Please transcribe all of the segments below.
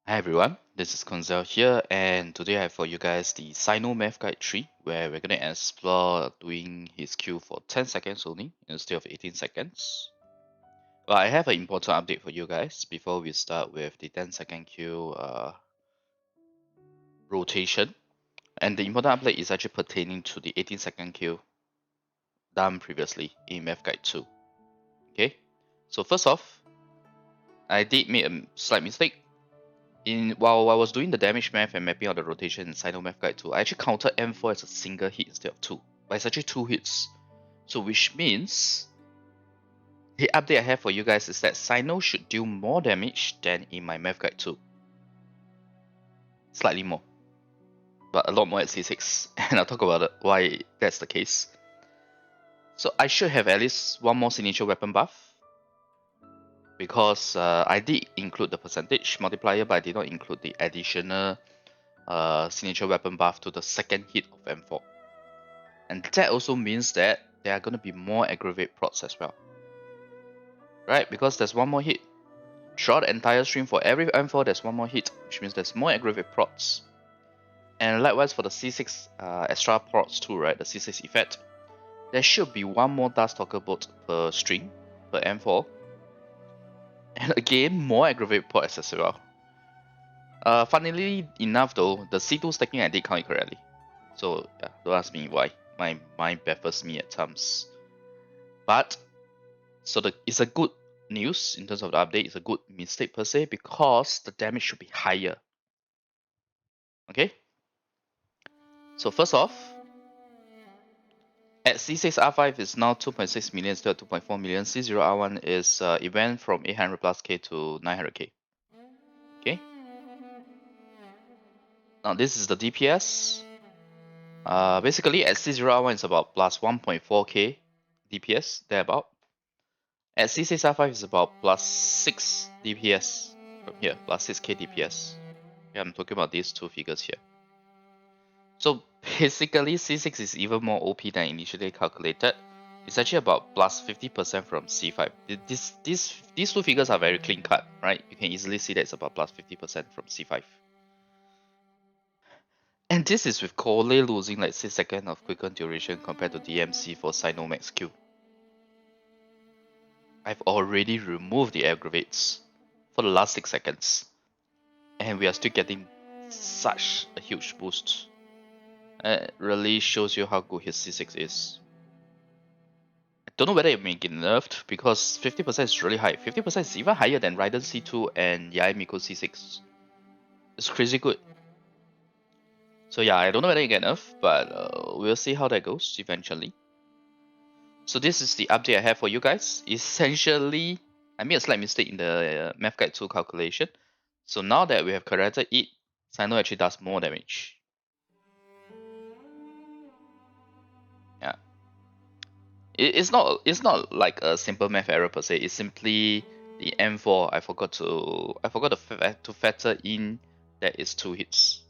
Hi everyone, this is Koinzell here, and today I have for you guys the Cyno Math Guide 3, where we're going to explore doing his Q for 10 seconds only instead of 18 seconds. But I have an important update for you guys before we start with the 10-second Q rotation. And the important update is actually pertaining to the 18-second Q done previously in Math Guide 2. Okay, so first off, I did make a slight mistake. While I was doing the damage math and mapping out the rotation in Cyno Math Guide 2, I actually counted M4 as a single hit instead of 2. But it's actually 2 hits. So which means the update I have for you guys is that Cyno should deal more damage than in my Math Guide 2. Slightly more. But a lot more at C6. And I'll talk about it, why that's the case. So I should have at least one more signature weapon buff. Because I did include the percentage multiplier, but I did not include the additional signature weapon buff to the second hit of M4. And that also means that there are going to be more aggravate procs as well. Right? Because there's one more hit. Throughout the entire stream, for every M4, there's one more hit, which means there's more aggravate procs. And likewise for the C6 extra procs too, right? The C6 effect. There should be one more Darkstalker bolt per string, per M4. And again, more aggravate procs as well. Funnily enough though, the C2 stacking I did count it correctly. So yeah, don't ask me why. My mind baffles me at times. But so it's a good news in terms of the update. It's a good mistake per se because the damage should be higher. Okay. So first off, at C6R5 is now 2.6 million instead of 2.4 million. C0R1 is it went from 800 plus K to 900K. Okay. Now this is the DPS. Basically at C0R1 is about plus 1.4K DPS thereabout. At C6R5 is about plus 6 DPS from here, plus 6K DPS. Okay, I'm talking about these two figures here. So basically C6 is even more OP than initially calculated. It's actually about plus 50% from C5. These two figures are very clean cut, right? You can easily see that it's about plus 50% from C5. And this is with Cole losing like 6 seconds of quicken duration compared to DMC for Cyno Max Q. I've already removed the aggravates for the last 6 seconds. And we are still getting such a huge boost. It really shows you how good his C6 is. I don't know whether it may get nerfed because 50% is really high. 50% is even higher than Raiden C2 and Yae C6. It's crazy good. So yeah, I don't know whether it get nerfed, but we'll see how that goes eventually. So this is the update I have for you guys. Essentially, I made a slight mistake in the Math Guide 2 calculation. So now that we have corrected it, Cyno actually does more damage. Yeah. It's not like a simple math error per se. It's simply the M4. I forgot to factor in that it's 2 hits.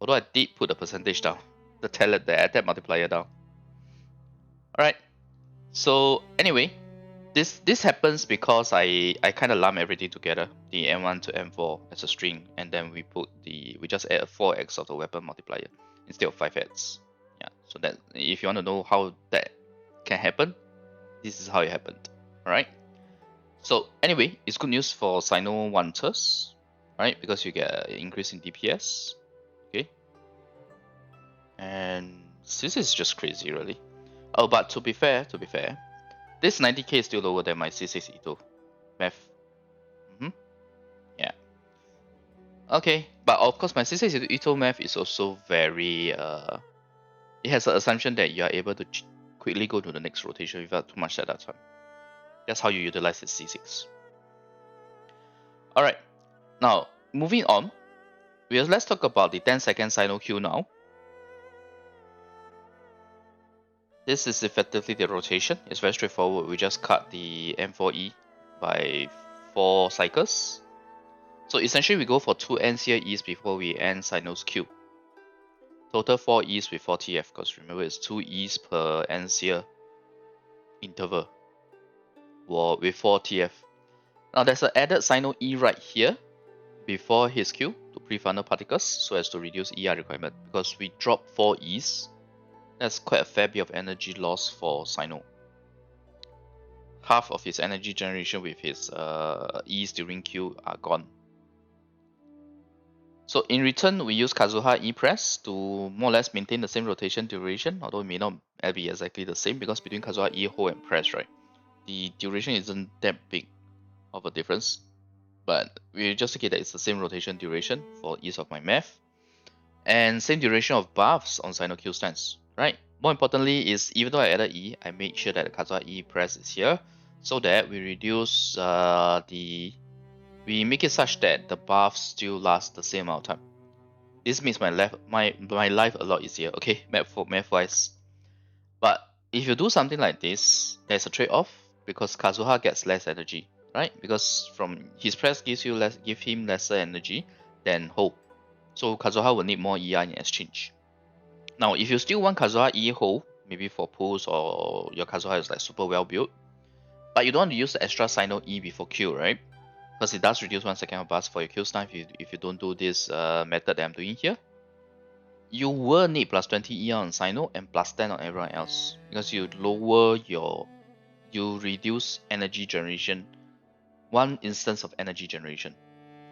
Although I did put the percentage down, the attack multiplier down. Alright. So anyway, this happens because I kind of lump everything together, the M1 to M4 as a string, and then we just add a 4x of the weapon multiplier instead of 5x. Yeah. So that if you want to know how that can happen, this is how it happened. Alright. So anyway, it's good news for Cyno Wanters, right? Because you get an increase in DPS. Okay. And this is just crazy really. Oh, but to be fair, this 90k is still lower than my C6 Itto math. Yeah. Okay, but of course my C6 Itto math is also very it has an assumption that you are able to quickly go to the next rotation without too much setup time. That's how you utilize the C6. Alright, now moving on, let's talk about the 10-second Cyno Q now. This is effectively the rotation. It's very straightforward. We just cut the M4E by 4 cycles. So essentially we go for 2 NCR E's before we end Cyno's Q. Total 4 E's with 4 TF, because remember it's 2 E's per NCR interval with 4 TF. Now there's an added Cyno E right here before his Q to pre-final particles so as to reduce ER requirement, because we drop 4 E's. That's quite a fair bit of energy loss for Cyno. Half of his energy generation with his E's during Q are gone. So in return, we use Kazuha E press to more or less maintain the same rotation duration, although it may not be exactly the same, because between Kazuha E hold and press, right, the duration isn't that big of a difference. But we just take it that it's the same rotation duration for ease of my math, and same duration of buffs on Cyno Q stance, right? More importantly is, even though I added E, I made sure that the Kazuha E press is here, so that we reduce we make it such that the buffs still last the same amount of time. This makes my life a lot easier, okay, math wise. But if you do something like this, there's a trade-off, because Kazuha gets less energy, right? Because from his press give him lesser energy than hold. So Kazuha will need more ER in exchange. Now, if you still want Kazuha E hold, maybe for pulls, or your Kazuha is like super well built, but you don't want to use the extra Cyno E before Q, right? Because it does reduce 1 second of burst for your Q stun if you don't do this method that I'm doing here. You will need plus 20 ER on Cyno and plus 10 on everyone else, because you reduce energy generation, 1 instance of energy generation,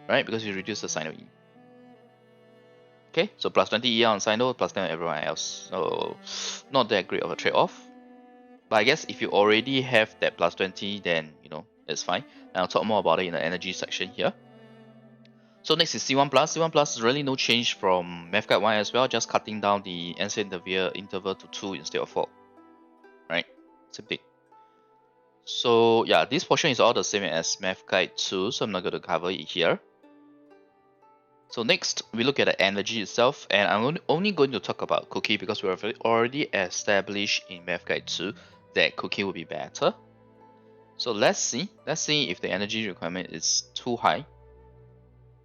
right? Because you reduce the Cyno E. Okay, so plus 20 ER on Cyno, plus 10 on everyone else. So not that great of a trade-off. But I guess if you already have that plus 20, then it's fine. And I'll talk more about it in the energy section here. So next is C1+. C1+ is really no change from Math Guide 1 as well, just cutting down the answer interval to 2 instead of 4. Right? Same thing. So yeah, this portion is all the same as Math Guide 2, so I'm not going to cover it here. So next, we look at the energy itself, and I'm only going to talk about Cookie because we have already established in Math Guide 2 that Cookie will be better. So let's see if the energy requirement is too high,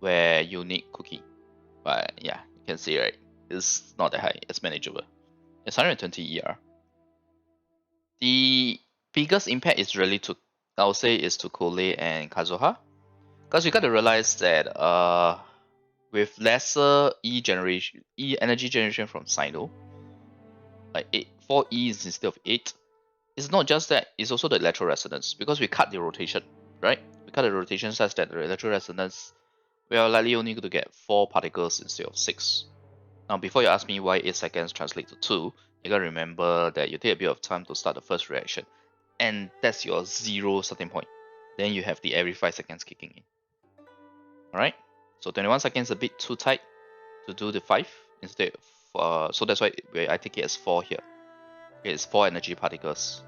where you need Cookie. But yeah, you can see, right, it's not that high, it's manageable. It's 120 ER. The biggest impact is really I would say, is to Kole and Kazuha, because you got to realize that with lesser energy generation from Cyno, like 4 E's instead of 8, it's not just that, it's also the electro resonance, because we cut the rotation, right? We cut the rotation such that the electro resonance, we are likely only going to get 4 particles instead of 6. Now, before you ask me why 8 seconds translate to 2, you gotta remember that you take a bit of time to start the first reaction, and that's your 0 starting point. Then you have the every 5 seconds kicking in. Alright? So 21 seconds is a bit too tight to do the 5 instead of, so that's why I take it as 4 here. Okay, it's 4 energy particles.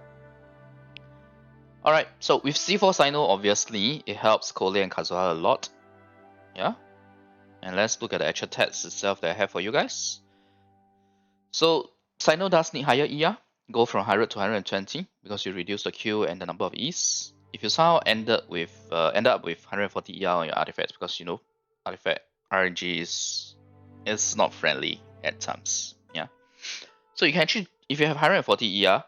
Alright, so with C4 Cyno, obviously, it helps Kole and Kazuha a lot. Yeah? And let's look at the actual text itself that I have for you guys. So Cyno does need higher ER, go from 100 to 120, because you reduce the Q and the number of E's. If you somehow end up with 140 ER on your artifacts, because artifact RNG is not friendly at times. Yeah. So you can actually, if you have 140 ER,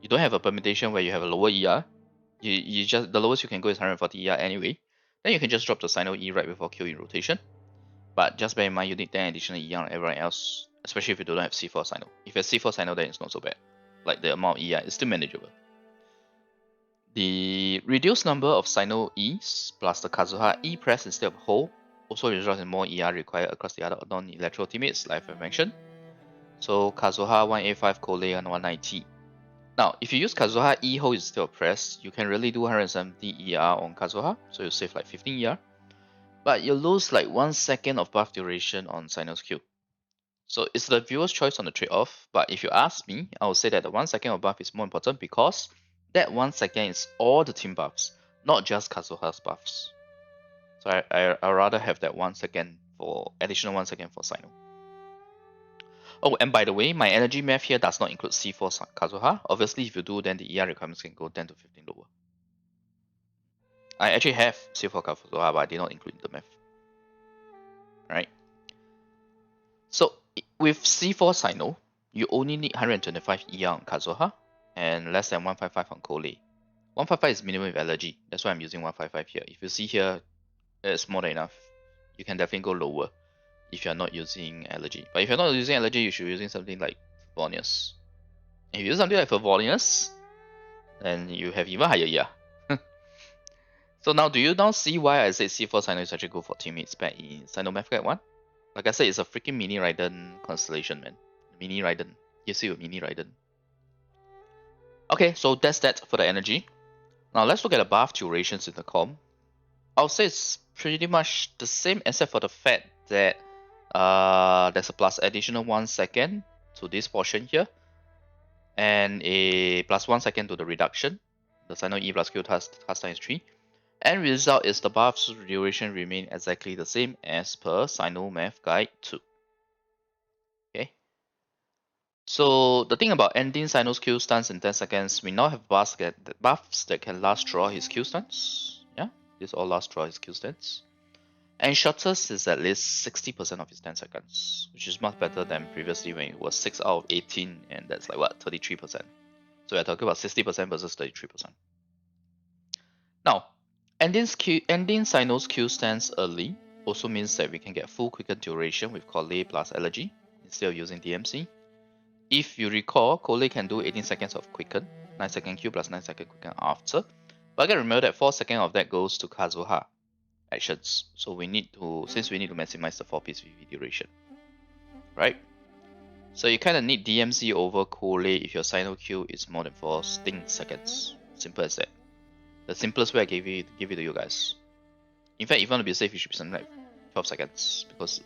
you don't have a permutation where you have a lower ER. You just, the lowest you can go is 140 ER anyway. Then you can just drop the Cyno E right before Q in rotation. But just bear in mind, you need 10 additional ER on everyone else, especially if you don't have C4 Cyno. If you have C4 Cyno, then it's not so bad. Like, the amount of ER is still manageable. The reduced number of Cyno E's plus the Kazuha E press instead of hold also results in more ER required across the other non-electro teammates, like I mentioned. So Kazuha 185, Kole and 190. Now, if you use Kazuha E hold instead of press, you can really do 170 ER on Kazuha, so you save like 15 ER. But you lose like 1 second of buff duration on Cyno's Q. So it's the viewer's choice on the trade-off, but if you ask me, I would say that the 1 second of buff is more important, because that 1 second is all the team buffs, not just Kazuha's buffs. So I'd rather have that 1 second for additional 1 second for Cyno. Oh, and by the way, my energy math here does not include C4 Kazuha. Obviously, if you do, then the ER requirements can go 10 to 15 lower. I actually have C4 Kazuha, but I did not include the math. Right? So with C4 Cyno, you only need 125 ER on Kazuha and less than 155 on Kole. 155 is minimum with allergy. That's why I'm using 155 here. If you see here, it's more than enough. you can definitely go lower if you're not using allergy. But if you're not using allergy, you should be using something like Favonius. If you use something like Favonius, then you have even higher ER. So now, do you now see why I said C4 Cyno is actually good for teammates back in Cyno Math Guide 1? Like I said, it's a freaking mini Raiden constellation, man. Mini Raiden. Gives you a mini Raiden. Okay, so that's that for the energy. Now let's look at the buff durations in the com. I'll say it's pretty much the same except for the fact that there's a plus additional 1 second to this portion here, and a plus 1 second to the reduction. The Cyno E plus Q task time is 3. End result is the buff's duration remain exactly the same as per Cyno Math Guide 2. Okay. So the thing about ending Cyno's Q stance in 10 seconds, we now have buffs that can last throughout his Q stance. Yeah, this all last throughout his Q stance. And shortest is at least 60% of his 10 seconds, which is much better than previously when it was 6 out of 18, and that's like what, 33%. So we're talking about 60% versus 33%. Now, ending Cyno's Q stance early also means that we can get full quicken duration with Collei plus Allergy instead of using DMC. If you recall, Collei can do 18 seconds of quicken, 9 second Q plus 9 second quicken after. But again, remember that 4 seconds of that goes to Kazuha actions. So we need to, since we need to maximize the 4-piece VV duration, right? So you kind of need DMC over Collei if your Cyno Q is more than 4 sting seconds. Simple as that. The simplest way I give it to you guys. In fact, if you want to be safe, you should be something like 12 seconds. Because,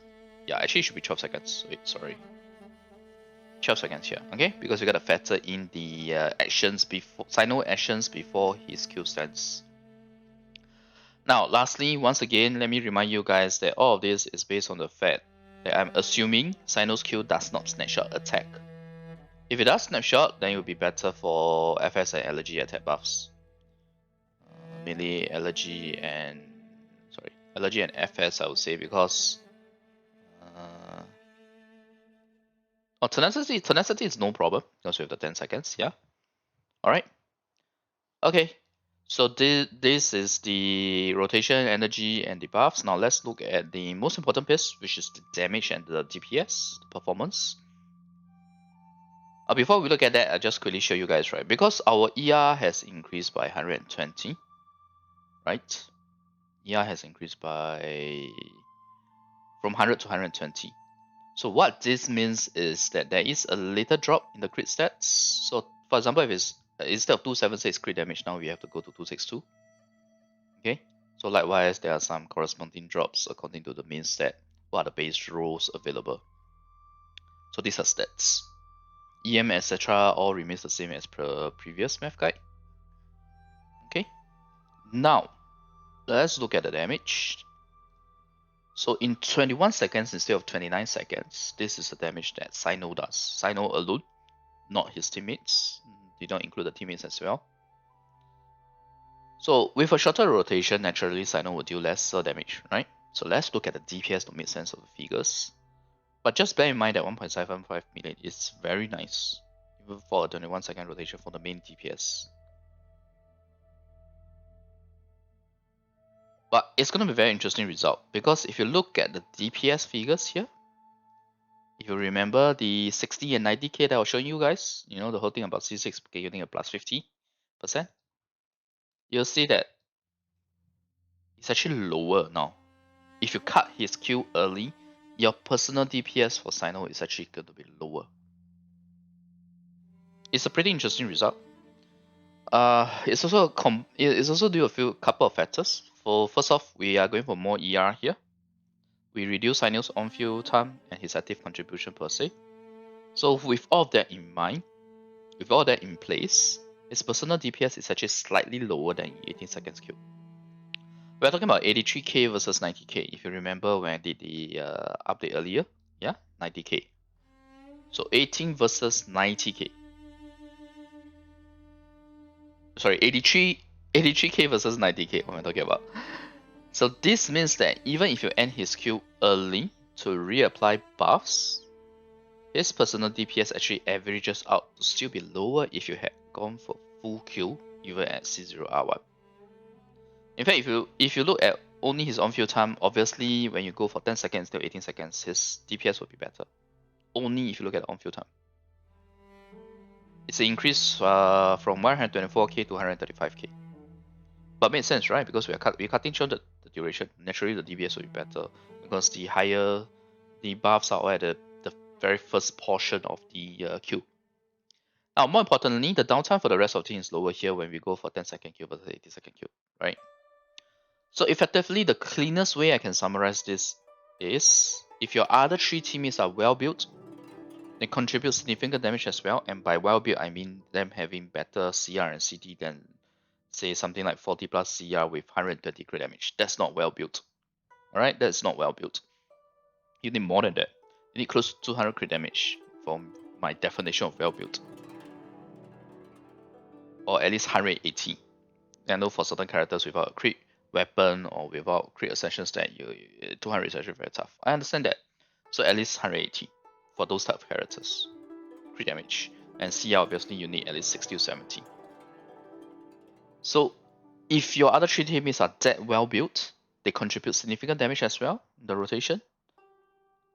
yeah, actually it should be 12 seconds. Wait, sorry. 12 seconds here, okay? Because you gotta factor in the actions before, Cyno actions before his Q stance. Now, lastly, once again, let me remind you guys that all of this is based on the fact that I'm assuming Cyno's Q does not snapshot attack. If it does snapshot, then it will be better for FS and allergy attack buffs. Mainly allergy and FS, I would say, because tenacity is no problem because we have the 10 seconds, yeah. Alright. Okay. So this is the rotation, energy, and the buffs. Now let's look at the most important piece, which is the damage and the DPS, the performance. Before we look at that, I'll just quickly show you guys, right? Because our ER has increased by 120, right? ER has increased by from 100 to 120. So what this means is that there is a little drop in the crit stats. So for example, if it's instead of 276 crit damage, now we have to go to 262. Okay. So likewise, there are some corresponding drops according to the main stat. What are the base rolls available? So these are stats. EM, etc. all remains the same as per previous math guide. Okay. Now, let's look at the damage. So in 21 seconds instead of 29 seconds, this is the damage that Cyno does. Cyno alone, not his teammates. Did not include the teammates as well. So with a shorter rotation, naturally Cyno will deal lesser damage, right? So let's look at the DPS to make sense of the figures. But just bear in mind that 1.75 million is very nice, even for a 21 second rotation for the main DPS. But it's going to be a very interesting result, because if you look at the DPS figures here, if you remember the 60 and 90k that I was showing you guys, you know, the whole thing about C6 getting a plus 50%, you'll see that it's actually lower now. If you cut his Q early, your personal DPS for Cyno is actually going to be lower. It's a pretty interesting result. It's also due to a couple of factors. First off, we are going for more ER here. We reduce Cyno's on-field time and his active contribution per se. So with all of that in mind, with all that in place, his personal DPS is actually slightly lower than 18 seconds Q. We're talking about 83k versus 90k. If you remember when I did the update earlier, yeah, 90k. So 18 versus 90k. Sorry, 83k versus 90k. What am I talking about? So this means that even if you end his Q early to reapply buffs, his personal DPS actually averages out to still be lower if you had gone for full Q even at C0R1. In fact, if you look at only his on-field time, obviously when you go for 10 seconds instead of 18 seconds, his DPS will be better. Only if you look at the on-field time. It's an increase from 124k to 135k. But makes sense, right? Because we're cutting short the duration. Naturally, the DPS will be better because the higher the buffs are at the very first portion of the queue. Now, more importantly, the downtime for the rest of the team is lower here when we go for 10-second queue versus 80-second queue, right? So effectively, the cleanest way I can summarize this is if your other 3 teammates are well built, they contribute significant damage as well. And by well built, I mean them having better CR and CD than say something like 40 plus CR with 130 crit damage. That's not well built. Alright, that's not well built. You need more than that. You need close to 200 crit damage from my definition of well built. Or at least 180. I know for certain characters without a crit weapon or without crit ascension stat, 200 is actually very tough. I understand that. So at least 180 for those type of characters. Crit damage. And CR obviously you need at least 60 to 70. So if your other 3 teammates are that well built, they contribute significant damage as well in the rotation.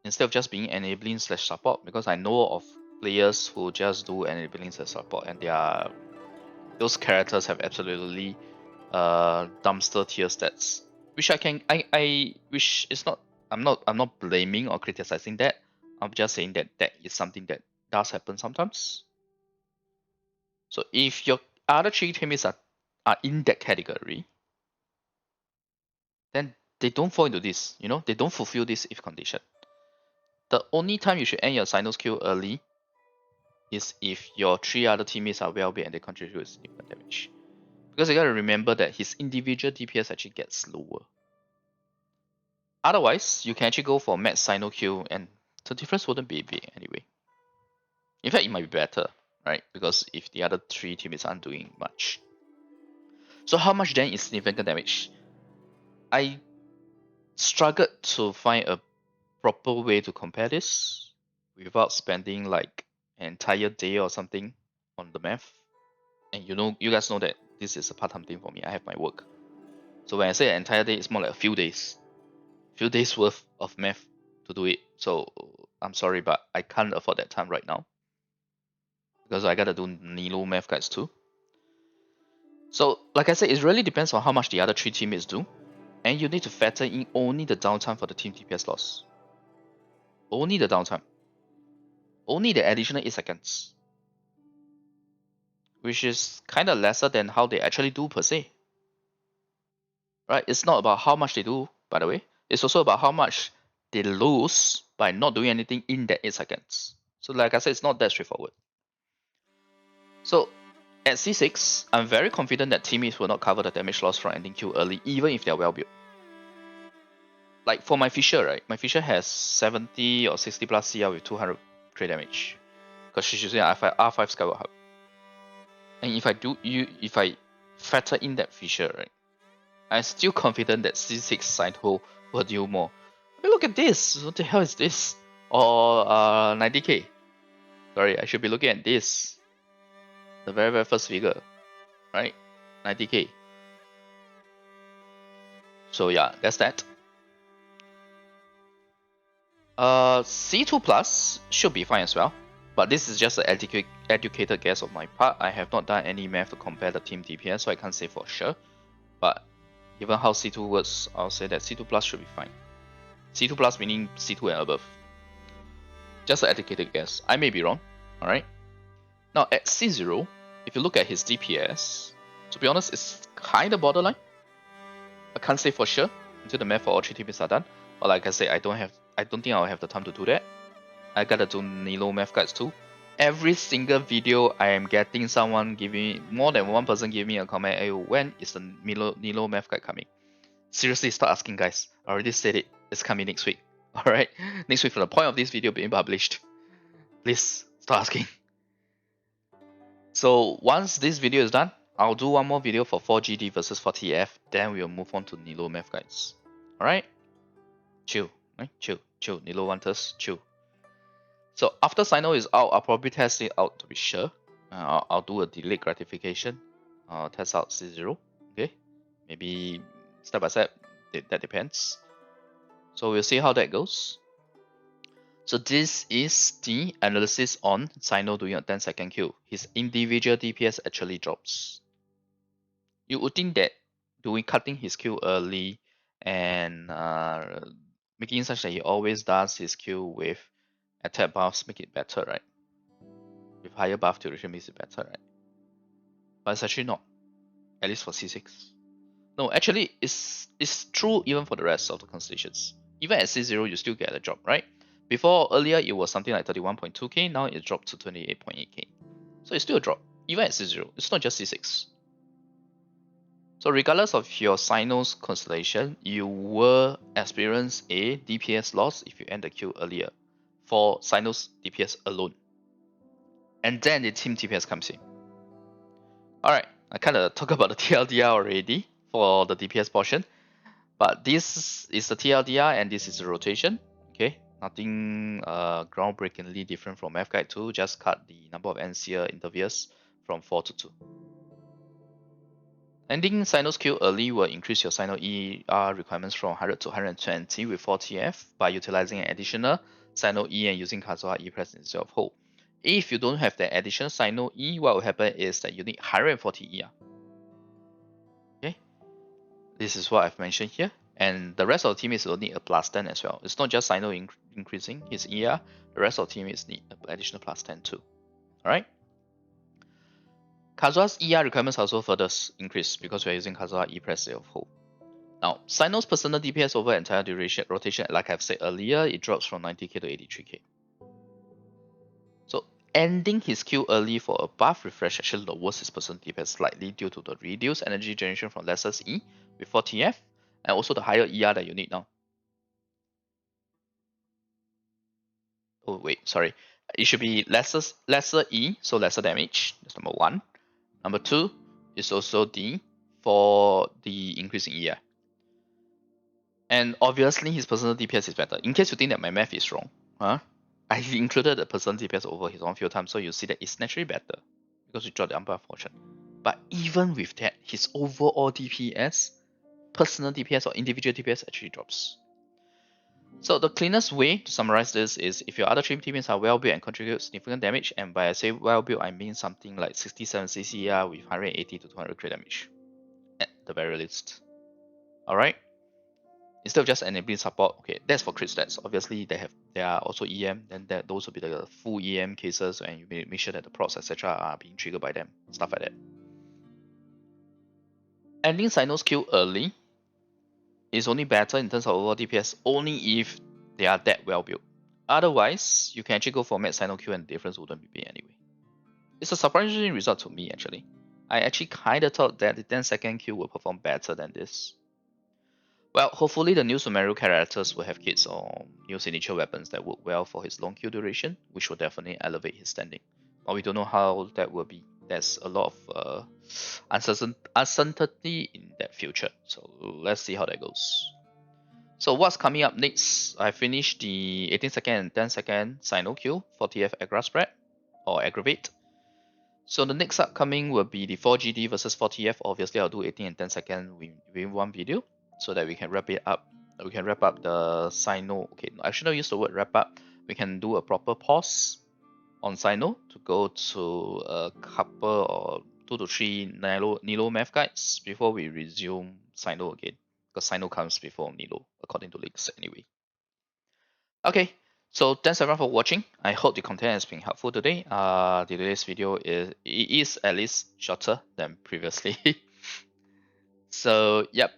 Instead of just being enabling / support, because I know of players who just do enabling / support and those characters have absolutely dumpster tier stats. Which which is not I'm not blaming or criticizing that. I'm just saying that that is something that does happen sometimes. So if your other 3 teammates are in that category, then they don't fall into this, they don't fulfill this if condition. The only time you should end your Cyno's queue early is if your 3 other teammates are well built and they contribute significant damage. Because you gotta remember that his individual DPS actually gets lower. Otherwise, you can actually go for max Cyno queue and the difference wouldn't be big anyway. In fact, it might be better, right? Because if the other 3 teammates aren't doing much. So how much then is significant damage? I struggled to find a proper way to compare this without spending like an entire day or something on the math. And you guys know that this is a part-time thing for me. I have my work. So when I say an entire day, it's more like a few days worth of math to do it. So I'm sorry, but I can't afford that time right now because I gotta do Nilo math guides too. So like I said, it really depends on how much the other 3 teammates do, and you need to factor in only the downtime for the team DPS loss. Only the downtime. Only the additional 8 seconds. Which is kind of lesser than how they actually do per se. Right? It's not about how much they do, by the way. It's also about how much they lose by not doing anything in that 8 seconds. So like I said, it's not that straightforward. So at C6, I'm very confident that teammates will not cover the damage loss from ending queue early, even if they're well built. Like for my Fisher, right? My Fisher has 70 or 60 plus CR with 200 crit damage. Because she's using R5 Skyward Hub. And if I factor in that Fisher, right? I'm still confident that C6 Cyno will deal more. I mean, look at this! What the hell is this? Or 90k. Sorry, I should be looking at this. The very, very first figure. Right? 90k. So yeah, that's that. C2 Plus should be fine as well. But this is just an educated guess of my part. I have not done any math to compare the team DPS, so I can't say for sure. But given how C2 works, I'll say that C2 Plus should be fine. C2 Plus meaning C2 and above. Just an educated guess. I may be wrong. Alright. Now at C0, if you look at his DPS, to be honest, it's kinda borderline. I can't say for sure until the math for all 3 teams are done. But like I said, I don't think I'll have the time to do that. I gotta do Nilo math guides too. Every single video I am getting someone giving more than one person giving me a comment, hey, when is the Nilo math guide coming? Seriously, start asking guys. I already said it. It's coming next week. Alright? Next week from the point of this video being published. Please start asking. So once this video is done, I'll do one more video for 4GD versus 40F. Then we'll move on to Nilo math guides. Alright? Chill. Right? Chill. Nilo Wanters, chill. So after Cyno is out, I'll probably test it out to be sure. I'll do a delayed gratification. Test out C0. Okay? Maybe step by step, that depends. So we'll see how that goes. So this is the analysis on Cyno doing a 10-second Q. His individual DPS actually drops. You would think that cutting his Q early and making such that he always does his Q with attack buffs make it better, right? With higher buff duration makes it better, right? But it's actually not, at least for C6. No, actually, it's true even for the rest of the constellations. Even at C0, you still get a drop, right? Before, earlier, it was something like 31.2k, now it dropped to 28.8k. So it's still a drop, even at C0. It's not just C6. So regardless of your Cyno's constellation, you will experience a DPS loss if you end the queue earlier for Cyno's DPS alone. And then the team DPS comes in. Alright, I kind of talked about the TLDR already for the DPS portion. But this is the TLDR and this is the rotation. Okay, nothing groundbreakingly different from F Guide 2, just cut the number of NCR interviews from 4 to 2. Ending Cyno's queue early will increase your Cyno ER requirements from 100 to 120 with 4TF by utilizing an additional Cyno E and using Kazuha E press instead of hold. If you don't have the additional Cyno E, what will happen is that you need 140 ER. Okay, this is what I've mentioned here. And the rest of the teammates will need a plus 10 as well. It's not just Cyno increasing his ER, the rest of the teammates need an additional plus 10 too. Alright? Kazuha's ER requirements also further increase because we're using Kazuha E press instead of hold. Now, Cyno's personal DPS over entire duration rotation, like I've said earlier, it drops from 90k to 83k. So ending his queue early for a buff refresh actually lowers his personal DPS slightly due to the reduced energy generation from lesser E with 4TF and also the higher ER that you need now. Oh wait, sorry. It should be lesser E, so lesser damage. That's number one. Number two is also D for the increasing ER. And obviously his personal DPS is better. In case you think that my math is wrong, I included the personal DPS over his on-field time, so you see that it's naturally better because we draw the unbuffed portion. But even with that, his overall DPS, personal DPS or individual DPS actually drops. So the cleanest way to summarize this is if your other three teammates are well built and contribute significant damage, and by I say well built, I mean something like 67 CCR with 180 to 200 crit damage at the very least. Alright? Instead of just enabling support, okay, that's for crit stats. Obviously, there are also EM, then those will be the full EM cases, and you make sure that the procs, etc., are being triggered by them, stuff like that. Ending Cyno's queue early is only better in terms of overall DPS only if they are that well built. Otherwise, you can actually go for max Cyno queue and the difference wouldn't be big anyway. It's a surprising result to me actually. I actually kinda thought that the 10-second queue will perform better than this. Well, hopefully the new Sumeru characters will have kits or new signature weapons that work well for his long queue duration, which will definitely elevate his standing. But we don't know how that will be. There's a lot of uncertainty in that future. So let's see how that goes. So what's coming up next? I finished the 18-second and 10-second Cyno queue for TF Aggravate spread or Aggravate. So the next upcoming will be the 4GD versus 4TF. Obviously, I'll do 18 and 10 second within one video so that we can wrap it up. We can wrap up the Cyno. Okay, I should not use the word wrap up. We can do a proper pause on Cyno to go to a couple or 2 to 3 Nilo math guides before we resume Cyno again. Because Cyno comes before Nilo, according to leaks anyway. Okay, so thanks everyone for watching. I hope the content has been helpful today. Today's video is at least shorter than previously. So yep.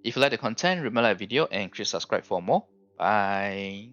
If you like the content, remember like the video and click subscribe for more. Bye.